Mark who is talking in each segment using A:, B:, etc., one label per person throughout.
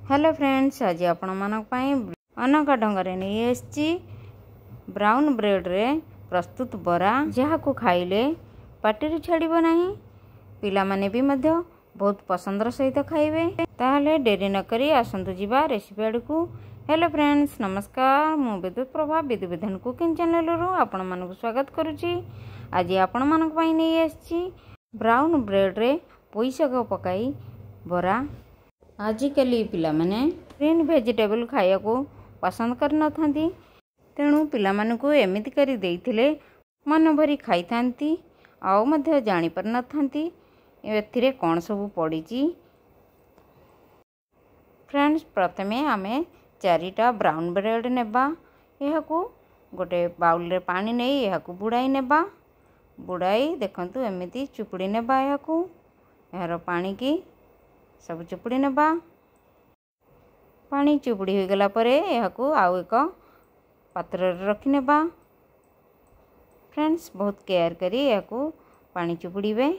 A: Hello friends, आज आपण मानक पई अनका ढंगरे नहीं एसची ब्राउन ब्रेड रे प्रस्तुत बरा जहाको खाइले पाटिरु छाड़िबो नाही। पिला माने भी मध्य बहुत पसंदर सहित खाइबे। ताहले डेरी न करी आसंतु जीवा रेसिपी आडकू। हेलो फ्रेंड्स, नमस्कार। मु विद्युत प्रभा विधि विधान कुकिंग चैनल रु आपण मानक स्वागत करूची। आज आपण मानक पई नहीं एसची ब्राउन ब्रेड रे पोई शाग पकाई बरा। आजिकली पिला माने ग्रीन वेजिटेबल खाया को पसंद कर न थांती, तेणु पिला मानकु एमिति करी देइथिले मन भरी खाई थांती आउ मध्य जानि पर न थांती एथिरे कोन सब पड़ीची। फ्रेंड्स, प्रथमे आमे 4टा ब्राउन ब्रेड नेबा। एहाकू गोटे बाउल रे पानी नै एहाकू बुड़ाई नेबा। बुड़ाई देखंतु एमिति चुपुड़ी नेबा। एहाकू एहार पानी की सब चुपुड़ी नेबा। पानी चुपुड़ी हो गला परे एहाकू आउ एक पात्र रे रखि नेबा। फ्रेंड्स, बहुत केयर करी एहाकू पानी चुपुड़ीबे।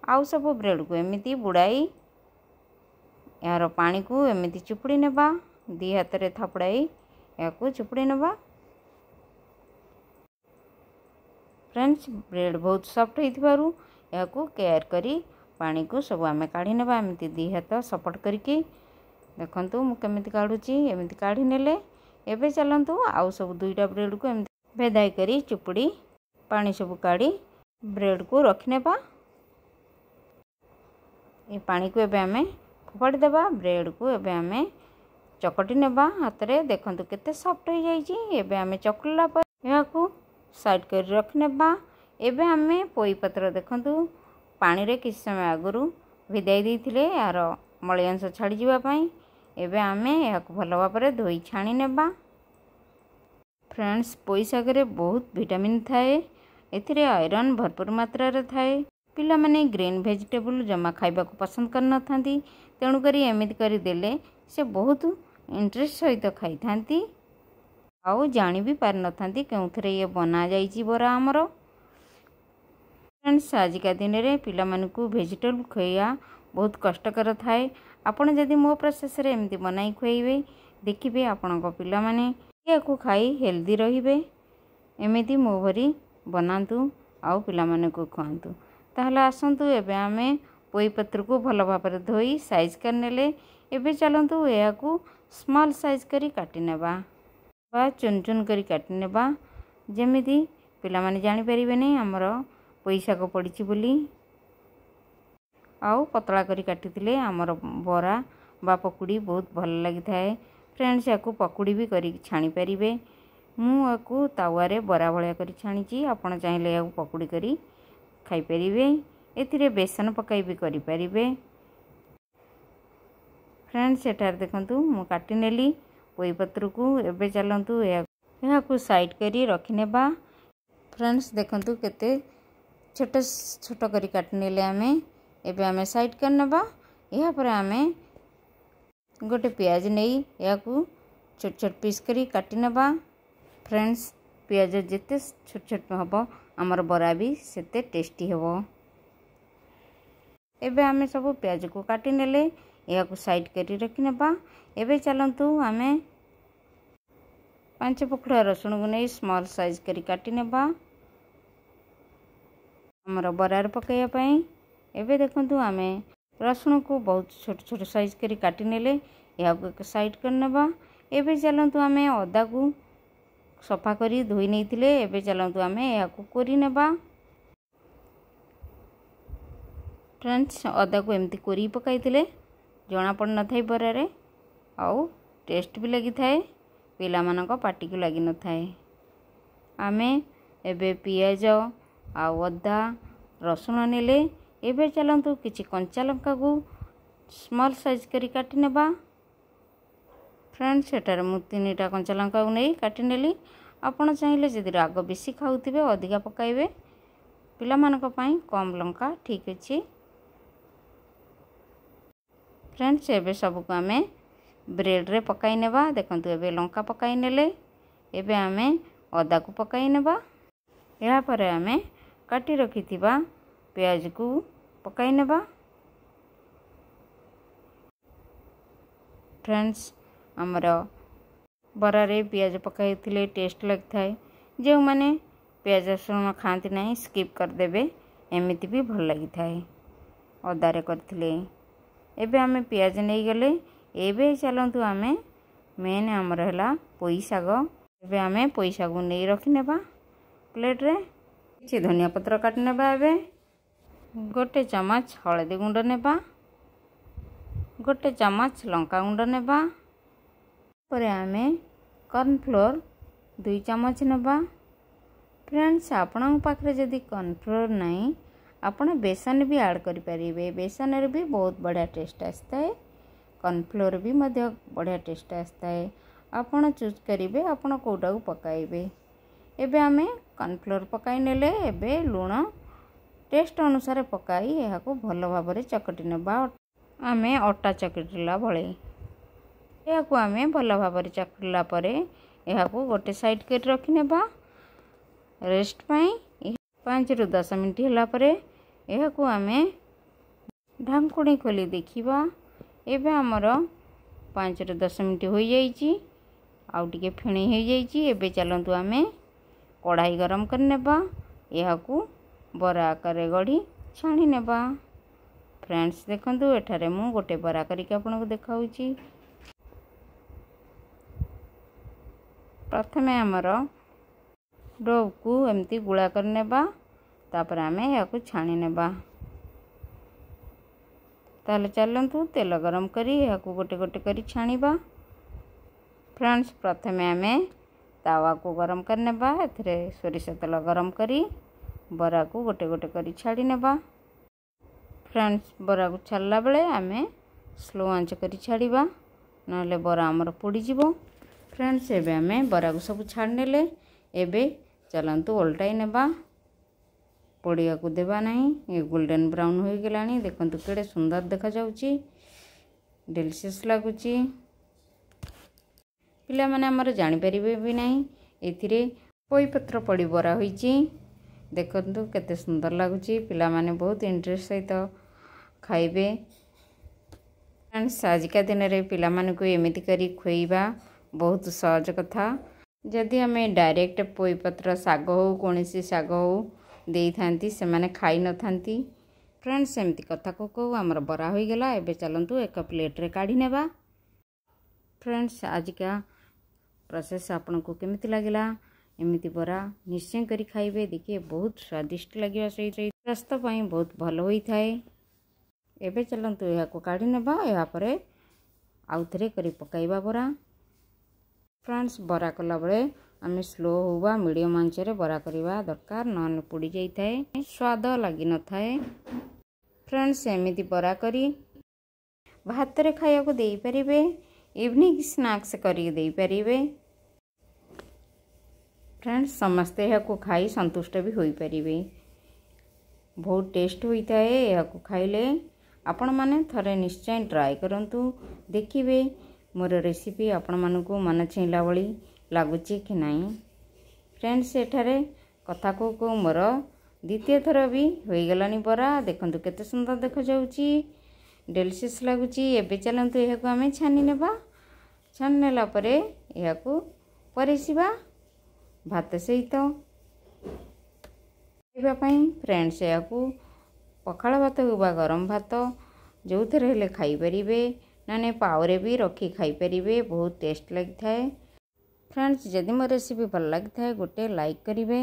A: आउ सब ब्रेड को एमिति बुड़ाई यार पानी को एमिति चुपुड़ी नेबा। दी हाथ रे थापड़ाई एहाकू चुपुड़ी नेबा। फ्रेंड्स, ब्रेड बहुत सॉफ्ट होइथिबारु एहाकू केयर करी पानी को सब आमे काढ़ी नेबा। एमिति दी हाथ सपोर्ट करके देखंतु मु केमिति काढुची। एमिति काढ़ी नेले एबे चलंतु आउ सब 2टा ब्रेड को एमिति भेदाई करी चुपुड़ी पानी सब काढ़ी ब्रेड को रखि नेबा। ए पानी को एबे आमे फोपाड़ी देबा। ब्रेड को एबे आमे चकटी नेबा हाथ रे। देखंतु केते सॉफ्ट हो जाईची। एबे आमे चकला पर एहाकू साइड कर रखि नेबा। एबे आमे पोई पत्र देखंतु पानी रे किछ समय आगुरु भिदाई देइथिले यार मळी अंश छाड़ी जिबा पई। एबे आमे याकू भलो भाबरे धोई छाणी नेबा। फ्रेंड्स, पोई शाग रे बहुत विटामिन थाए। एथिरे आयरन भरपूर मात्रा रे थाए। पिला माने ग्रीन वेजिटेबल जमा खाइबा को पसंद कर न थांती, तेणु करी एमिति करी देले से बहुत इंटरेस्ट सहित खाई थांती आउ जानि भी पार न थांती केउथरे ये बना जाईची बरा हमरो। फ्रेंड्स, आजिका दिन रे पिला मानकु वेजिटेबल खइया बहुत कष्टकर थाए। आपण जदि मो प्रोसेस रे एमिति बनाई खुइबे देखिबे आपणको पिला माने याकू खाई हेल्दी रहिबे। एमिति मो भरी बनांतु आउ पिला मानकु खुआंतु। ताहले आसंतु एबे आमे पोई पत्र को भलो भाबरे धोई साइज कर नेले। एबे चलंतु याकू स्मॉल साइज करी काटी नेबा बा चुन चुन करी काटी नेबा। जेमिति पिला माने जानि परिबे नै हमरो पोई शाग पड़ीची बोली। आउ पतला करी काटिथिले हमर बरा बा पकुड़ी बहुत भल लगी थाए। फ्रेंड्स, याकू पकुड़ी भी करी छाणी परिबे। मु याकू तावा रे बरा भलिया करी छाणीची। आपण चाहिले याकू पकुड़ी करी खाई परिबे। एथिरे बेसन पकाई भी करी परिबे। फ्रेंड्स, एटार देखंतु मु काटी नेली पोई पत्र को। एबे चलंतु याकू साइड करी रखि नेबा। फ्रेंड्स, देखंतु केते छोट छोट करी काटी नेले आमे। एबे आमे साइड कर नेबा। एहा पर आमे गोटे प्याज नेई याकू छोट छोट पीस करी काटी नेबा। फ्रेंड्स, प्याज जेते छोट छोट हबो हमर बरा भी सेते टेस्टी हबो। एबे आमे सब प्याज को काटी नेले याकू साइड करी रखि नेबा। एबे चलंतु आमे 5 पखुड़ा रसुण को नेई स्मॉल साइज करी काटी नेबा हमर बरार पकाइया पई। एबे देखंतु आमे रसुण को बहुत छोट छोट साइज करी काटी नेले याकू एक साइड कर नेबा। एबे चलंतु आमे अदा को सफा करी धोई नेइथिले। एबे चलंतु आमे याकू कोरी नेबा। फ्रेंड्स, अदा को एमती कोरी पकाइथिले जणा पड़ न थाई बरा रे आउ टेस्ट भी लगी थाए। पिला मानक पाटी को लगी न थाए। आमे एबे पियाज आउ अदा रसुण नेले। एबे चलंतु किछि कंचा लंका को स्मॉल साइज करी काटी नेबा। फ्रेंड्स, एटार मु 3टा कंचा लंका को नै काटी नेली। आपण चाहिले जदि राग बेसी खाउथिबे अधिका पकाइबे। पिला मानक पई कम लंका ठीक अछि। फ्रेंड्स, एबे सब को आमे ब्रेड रे पकाई नेबा। देखंतु एबे लंका पकाई नेले। एबे आमे अदा को पकाई नेबा। एहा परे आमे काटी रखिथिबा प्याज को पकाई नेबा। फ्रेंड्स आमर बरारे पियाज पकाई टेस्ट लगी थाए जो मैंने पियाज रसुण खाती ना स्किप करदे एमती भी भल लगी थाए अदारे करथिले। एबे आमे पियाज नहीं गले एबे चलतु आमे मेन आमर है पोई शाग। एबे आमे पोई शाग नहीं रखिनेबा प्लेट रे किछि धनिया पत्र काटि नेबा। एबे गोटे चमच हलदी गुंड नेबा, गोटे चमच लंका गुंड नेबा, परे आमे कॉर्नफ्लोर 2 चमच नेबा। फ्रेंड्स आपण पाखरे जदि कॉर्नफ्लोर नहीं आपण बेसन भी ऐड करि परिबे। बेसन रे भी बहुत बढ़िया टेस्ट आस्ता है, कॉर्नफ्लोर भी मध्य बढ़िया टेस्ट आस्ता है। आपण चूज करिवे आपण कोटा को पकाइबे। एबे आमे कॉर्नफ्लोर पकाई नेले एबे लूण टेस्ट अनुसार पकाई यहा को भल भाबरे चकटी नेबा। आमे अटा चकटिला भले यहा को आमे भल भाबरे चकटिला परे यहा को गोटे साइड कर रखि नेबा रेस्ट पाई 5 ରୁ 10 मिनट होला परे यहा को आमे ढांकुणी खोली देखिबा। एबे हमर 5 ରୁ 10 मिनट हो जाइछि आउ टिके फेणी हो जाइछि। एबे चलंतु आमे कढ़ाई गरम कर नेबा यहा को बरा आकार गढ़ी छाणी नेबा। फ्रेंड्स देखंतु एठारे मु गोटे बरा करिक आपन को देखाउछि। प्रथमे हमर डो को एमती गुळा कर नेबा तापर आमे या को छाणी नेबा। ताले चलंतु तेल गरम करी या को गोटे गोटे करी छाणीबा। फ्रेंड्स प्रथमे आमे तावा को गरम कर नेबा एथरे सोरिष तेल गरम करी बरा को गोटे गोटे करी छाड़ी नेबा। फ्रेंड्स बरा को छाड़ला बेले आमे स्लो आंच करी छाड़ीबा नले बरा हमर पोड़ी जिवो। फ्रेंड्स एबे आमे बरा को सब छाड़ नेले एबे चलंतु ओल्टाई नेबा पोड़िया को देबा नहीं। ये गोल्डन ब्राउन हो गलानी देखंतु केड़े सुंदर देखा जाउची डिलीशियस लागुची। पिला माने हमर जानि परिबे भी नहीं एथिरे पोई पत्र पड़ी बरा होईची देखंतु केते सुंदर लागुची। पिला माने बहुत इंटरेस्ट सहित खाइबे। फ्रेंड्स आजिका दिन रे पिला माने को एमिति करी खोइबा बहुत सहज कथा। जदि हमें डायरेक्ट पोई पत्र साग हो कौन सी साग हो दे थांती से माने खाई न थांती। फ्रेंड्स एमती कथा को कहू आमर बरा हो गला। एबे चलंतु एक प्लेट रे काढ़ी नेबा। फ्रेंड्स आजिका प्रोसेस आपन को केमिति लागिला एमिति बरा निश्चय करी खाइबे देखिए बहुत स्वादिष्ट लागिवा सही स्वास्थ्य पई बहुत भल होई थाए। एबे चलंतु या को काढ़ी नेबा या परे आउ थरे करी पकाइबा बरा। फ्रेंड्स बरा कला बेले आमे स्लो होबा मीडियम आंच रे बरा करिबा दरकार न पुड़ी जाई थाए स्वाद लागि न थाए। फ्रेंड्स एमिति बरा करी भात रे खाया को देई परिबे इवनिंग स्नैक्स करी देई परिबे। फ्रेंड्स समस्ते या को खाई संतुष्ट भी होई परिबे बहुत टेस्ट होई थाए। या को खाइले आपण माने थरे निश्चय ट्राई करंतु देखिबे मोर रेसिपी आपण मानकु मन छेला बळी लागुची कि नहीं। फ्रेंड्स एठारे कथा को मोर द्वितीय थर भी होई गलानी बरा देखंतु केते सुंदर देखा जाउची डिलीशियस लागुची। एबे चलंतु एहा को आमे छानी नेबा। छान नेला परे एहा को परिसिबा भात सहित खाइबा पई। फ्रेंड्स एहा को पखाळ भात होबा गरम भात जो थरे हेले खाई परिबे नाने पावरे भी रखी खाई परिबे बहुत टेस्ट लगी थाए। फ्रेंड्स जदि मो रेसिपी भल लगी थाए गोटे लाइक करिवे।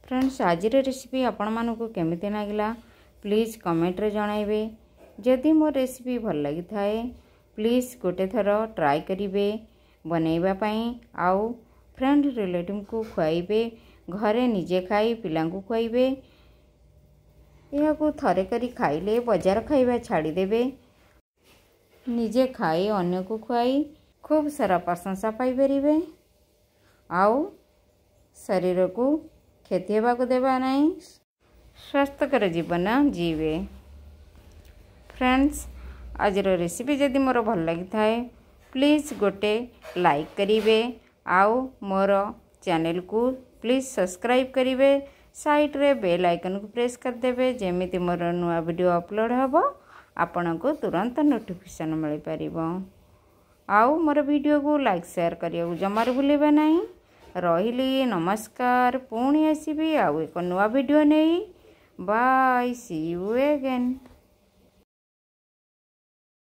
A: फ्रेंड्स आज रेसिपी आपण मानकु केमिति लागिला प्लीज कमेंट रे जणाइबे। जदि मो रेसिपी भल लगी थाए प्लीज गोटे थर ट्राई करिवे बनैबा पई आउ फ्रेंड रिलेटिव को खुआइबे घरे निजे खाई पिलांकु खुआइबे। यहा को थरे करी खाइले बाजार खाइबा छाड़ी देबे निजे खाई अन्य को खुआई खूब सारा प्रशंसा पाई परिबे आउ शरीर को क्षति हेबा को देबा नहीं स्वास्थ्यकर जीवन जीवे। फ्रेंड्स आज रेसिपी जदि मोर भल लगी थाए प्लीज गोटे लाइक करिवे आउ मोर चैनल को प्लीज सब्सक्राइब करिवे साइड रे बेल आइकन को प्रेस कर देबे जेमिति मोर नुआ वीडियो अपलोड हबो आपण को तुरंत नोटिफिकेशन मिल पारिबो। आउ मोर वीडियो को लाइक शेयर करिया जमार भूलेबे नहीं। रहिली नमस्कार। पुणी आसबि आउ एक नुआ वीडियो नहीं। Bye see you again.